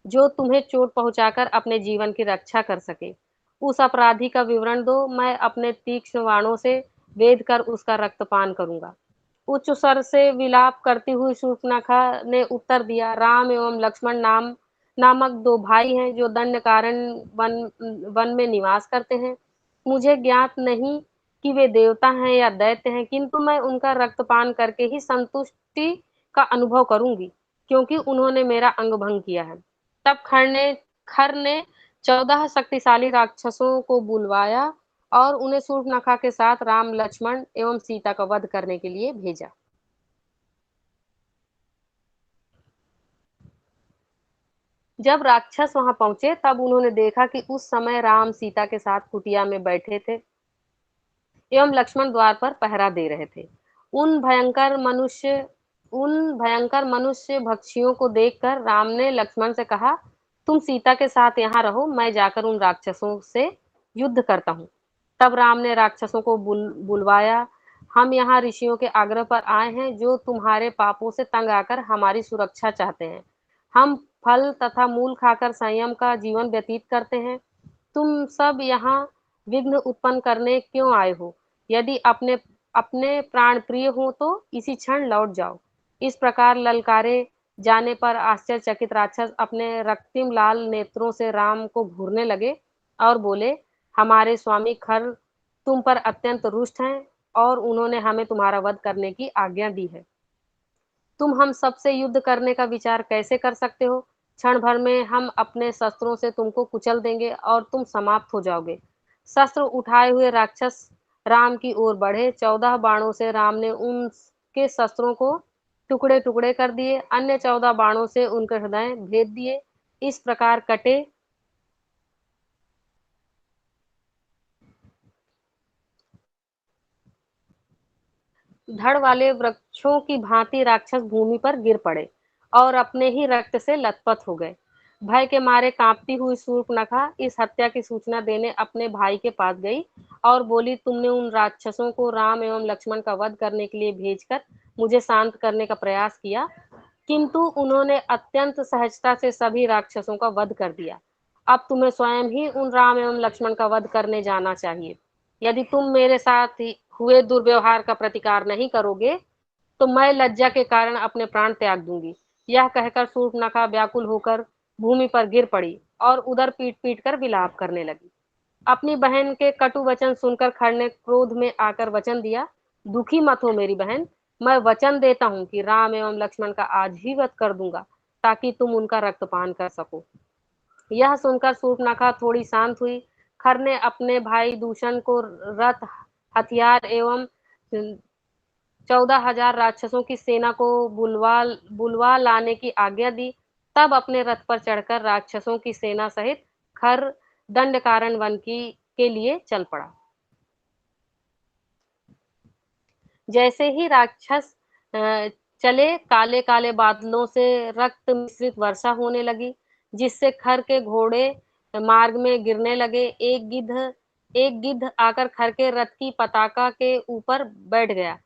जो तुम्हें चोट पहुंचाकर अपने जीवन की रक्षा कर सके। उस अपराधी का विवरण दो, मैं अपने तीक्ष्ण बाणों से वेध कर उसका रक्तपान करूंगा। उच्च स्वर से विलाप करती हुई शूर्पणखा ने उत्तर दिया, राम एवं लक्ष्मण नामक दो भाई हैं जो दंड कारण वन में निवास करते हैं। मुझे ज्ञात नहीं कि वे देवता हैं या दैत्य हैं, किंतु मैं उनका रक्तपान करके ही संतुष्टि का अनुभव करूंगी, क्योंकि उन्होंने मेरा अंग भंग किया है। तब खर ने 14 शक्तिशाली राक्षसों को बुलवाया और उन्हें शूर्पणखा के साथ राम, लक्ष्मण एवं सीता का वध करने के लिए भेजा। जब राक्षस वहां पहुंचे तब उन्होंने देखा कि उस समय राम सीता के साथ कुटिया में बैठे थे एवं लक्ष्मण द्वार पर पहरा दे रहे थे। उन भयंकर मनुष्य भक्षियों को देखकर राम ने लक्ष्मण से कहा, तुम सीता के साथ यहाँ रहो, मैं जाकर उन राक्षसों से युद्ध करता हूँ। तब राम ने राक्षसों को बुलवाया, हम यहाँ ऋषियों के आग्रह पर आए हैं जो तुम्हारे पापों से तंग आकर हमारी सुरक्षा चाहते हैं। हम फल तथा मूल खाकर संयम का जीवन व्यतीत करते हैं। तुम सब यहाँ विघ्न उत्पन्न करने क्यों आए हो? यदि अपने अपने प्राण प्रिय हो तो इसी क्षण लौट जाओ। इस प्रकार ललकारे जाने पर आश्चर्यचकित राक्षस अपने रक्तिम लाल नेत्रों से राम को घूरने लगे और बोले, हमारे स्वामी खर तुम पर अत्यंत रुष्ट हैं और उन्होंने हमें तुम्हारा वध करने की आज्ञा दी है। तुम हम सबसे युद्ध करने का विचार कैसे कर सकते हो? क्षण भर में हम अपने शस्त्रों से तुमको कुचल देंगे और तुम समाप्त हो जाओगे। शस्त्र उठाए हुए राक्षस राम की ओर बढ़े। 14 बाणों से राम ने उनके शस्त्रों को टुकड़े टुकड़े कर दिए, अन्य 14 बाणों से उनके हृदय भेद दिए। इस प्रकार कटे धड़ वाले वृक्षों की भांति राक्षस भूमि पर गिर पड़े और अपने ही रक्त से लथपथ हो गए। भय के मारे कांपती हुई शूर्पणखा इस हत्या की सूचना देने अपने भाई के पास गई और बोली, तुमने उन राक्षसों को राम एवं लक्ष्मण का वध करने के लिए भेजकर मुझे शांत करने का प्रयास किया, किंतु उन्होंने अत्यंत सहजता से सभी राक्षसों का वध कर दिया। अब तुम्हें स्वयं ही उन राम एवं लक्ष्मण का वध करने जाना चाहिए। यदि तुम मेरे साथ हुए दुर्व्यवहार का प्रतिकार नहीं करोगे तो मैं लज्जा के कारण अपने प्राण त्याग दूंगी। यह कहकर शूर्पणखा व्याकुल होकर भूमि पर गिर पड़ी और उधर पीट पीट कर विलाप करने लगी। अपनी बहन के कटु वचन सुनकर खर ने क्रोध में आकर वचन दिया, दुखी मत हो मेरी बहन, मैं वचन देता हूँ कि राम एवं लक्ष्मण का आज ही वध कर दूंगा। ताकि तुम उनका रक्तपान कर सको। यह सुनकर शूर्पणखा थोड़ी शांत हुई। खर ने अपने भाई दूषण को रथ, हथियार एवं 14,000 राक्षसों की सेना को बुलवा लाने की आज्ञा दी। तब अपने रथ पर चढ़कर राक्षसों की सेना सहित खर दंडकारण्य वन के लिए चल पड़ा। जैसे ही राक्षस चले, काले काले बादलों से रक्त मिश्रित वर्षा होने लगी, जिससे खर के घोड़े मार्ग में गिरने लगे। एक गिद्ध आकर खर के रथ की पताका के ऊपर बैठ गया।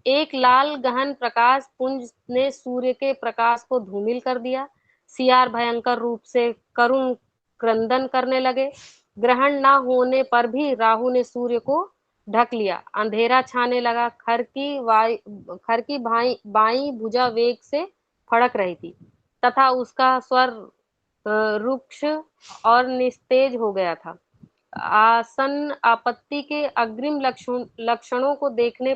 एक लाल गहन प्रकाश पुंज ने सूर्य के प्रकाश को धूमिल कर दिया। सियार भयंकर रूप से करुण क्रंदन करने लगे। ग्रहण न होने पर भी राहु ने सूर्य को ढक लिया। अंधेरा छाने लगा। खर की बाई भुजा वेग से फड़क रही थी तथा उसका स्वर रुक्ष और निस्तेज हो गया था। आसन्न आपत्ति के अग्रिम लक्षणों को देखने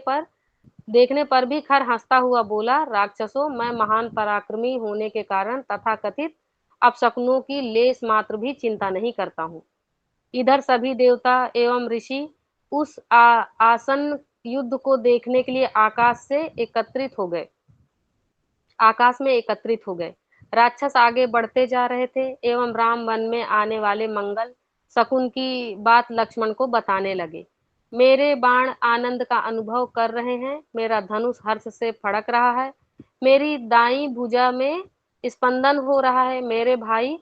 पर भी खर हंसता हुआ बोला, राक्षसों, मैं महान पराक्रमी होने के कारण तथाकथित अपशकुनों की लेस मात्र भी चिंता नहीं करता हूँ। इधर सभी देवता एवं ऋषि उस आसन्न युद्ध को देखने के लिए आकाश में एकत्रित हो गए। राक्षस आगे बढ़ते जा रहे थे एवं राम वन में आने वाले मंगल शकुन की बात लक्ष्मण को बताने लगे। मेरे बाण आनंद का अनुभव कर रहे हैं, मेरा धनुष हर्ष से फड़क रहा है, मेरी दाईं भुजा में स्पंदन हो रहा है। मेरे भाई,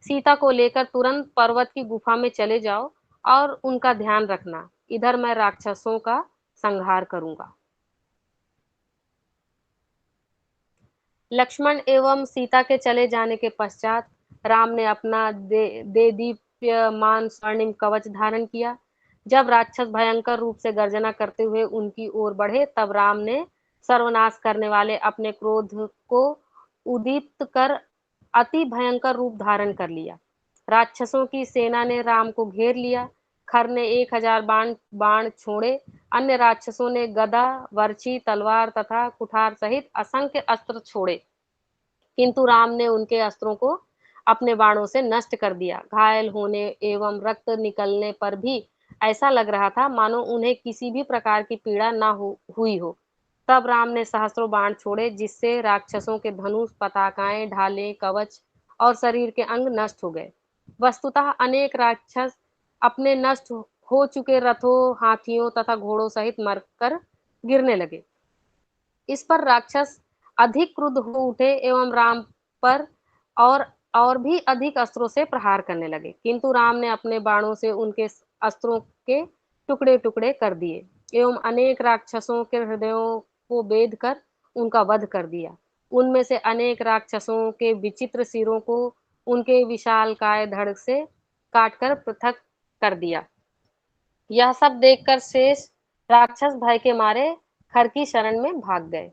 सीता को लेकर तुरंत पर्वत की गुफा में चले जाओ और उनका ध्यान रखना। इधर मैं राक्षसों का संहार करूंगा। लक्ष्मण एवं सीता के चले जाने के पश्चात राम ने अपना देदीप्यमान स्वर्णिम कवच धारण किया। जब राक्षस भयंकर रूप से गर्जना करते हुए उनकी ओर बढ़े, तब राम ने सर्वनाश करने वाले अपने क्रोध को उदीप्त कर अति भयंकर रूप धारण कर लिया। राक्षसों की सेना ने राम को घेर लिया। खर ने 1000 बाण छोड़े। अन्य राक्षसों ने गदा, वर्ची, तलवार तथा कुठार सहित असंख्य अस्त्र छोड़े, किंतु राम ने उनके अस्त्रों को अपने बाणों से नष्ट कर दिया। घायल होने एवं रक्त निकलने पर भी ऐसा लग रहा था मानो उन्हें किसी भी प्रकार की पीड़ा न हुई हो। तब राम ने सहस्त्रों बाण छोड़े, जिससे राक्षसों के धनुष, पताकाएं, ढालें, कवच और शरीर के अंग नष्ट हो गए। वस्तुतः अनेक राक्षस अपने नष्ट हो चुके रथों, हाथियों तथा घोड़ों सहित मरकर गिरने लगे। इस पर राक्षस अधिक क्रुद्ध हो उठे एवं राम पर और भी अधिक अस्त्रों से प्रहार करने लगे, किंतु राम ने अपने बाणों से उनके अस्त्रों के टुकड़े टुकड़े कर दिए एवं अनेक राक्षसों के हृदयों को बेध कर उनका वध कर दिया। उनमें से अनेक राक्षसों के विचित्र सिरों को उनके विशालकाय धड़ से काटकर पृथक कर दिया। यह सब देखकर शेष राक्षस भय के मारे खर की शरण में भाग गए।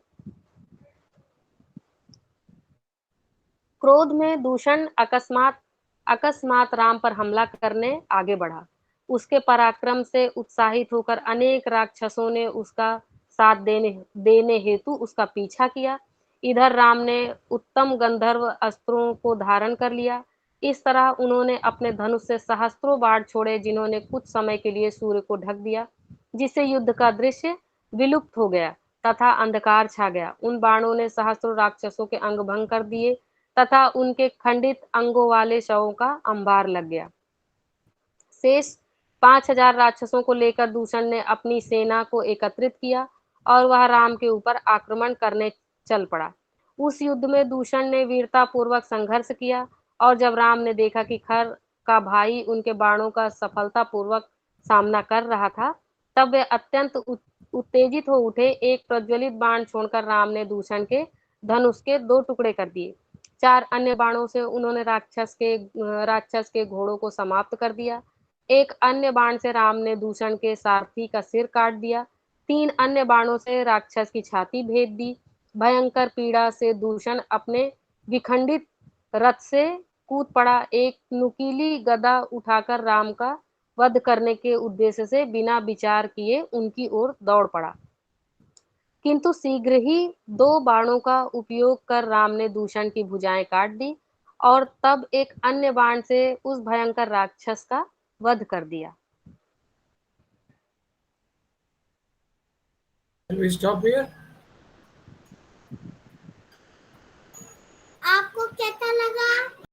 क्रोध में दूषण अकस्मात राम पर हमला करने आगे बढ़ा। उसके पराक्रम से उत्साहित होकर अनेक राक्षसों ने उसका साथ देने हेतु उसका पीछा किया। इधर राम ने उत्तम गंधर्व अस्त्रों को धारण कर लिया। इस तरह उन्होंने अपने धनुष से सहस्त्रों बाण छोड़े, जिन्होंने कुछ समय के लिए सूर्य को ढक दिया, जिससे युद्ध का दृश्य विलुप्त हो गया तथा अंधकार छा गया। उन बाणों ने सहस्त्रों राक्षसों के अंग भंग कर दिए तथा उनके खंडित अंगों वाले शवों का अंबार लग गया। शेष 5000 राक्षसों को लेकर दूषण ने अपनी सेना को एकत्रित किया और वह राम के ऊपर आक्रमण करने चल पड़ा। उस युद्ध में दूषण ने वीरता पूर्वक संघर्ष किया और जब राम ने देखा कि खर का भाई उनके बाणों का सफलता पूर्वक सामना कर रहा था, तब वे अत्यंत उत्तेजित हो उठे। एक प्रज्वलित बाण छोड़कर राम ने दूषण के धनुष के 2 टुकड़े कर दिए। 4 अन्य बाणों से उन्होंने राक्षस के घोड़ों को समाप्त कर दिया। एक अन्य बाण से राम ने दूषण के सारथी का सिर काट दिया। 3 अन्य बाणों से राक्षस की छाती भेद दी। भयंकर पीड़ा से दूषण अपने विखंडित रथ से कूद पड़ा। एक नुकीली गदा उठाकर राम का वध करने के उद्देश्य से बिना विचार किए उनकी ओर दौड़ पड़ा, किंतु शीघ्र ही 2 बाणों का उपयोग कर राम ने दूषण की भुजाएं काट दी और तब एक अन्य बाण से उस भयंकर राक्षस का वध कर दिया। Can we stop here?